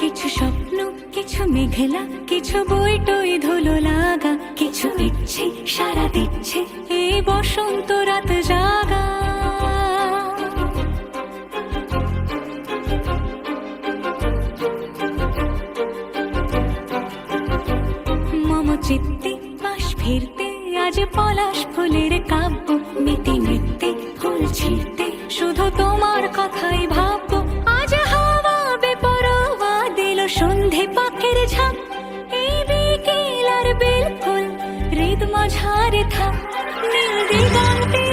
কিছু স্বপ্ন, কিছু মেঘলা, কিছু বইটই ধুলো লাগা, কিছু ইচ্ছে সারা দিচ্ছে এই বসন্ত রাত জাগা। মম চিত্তে পাশ ফিরতে আজ পলাশ ফুলের কাব্য, মিটি মিটতে ফুল ছিঁড়তে শুধু তোমার কথাই ভাববো। আজ হাওয়া বেপরোয়া দিল সন্ধে পাখির ঝাঁক, এই বিকেল আর বেলফুল হৃদ মাঝারে থাক নীল দিগন্তে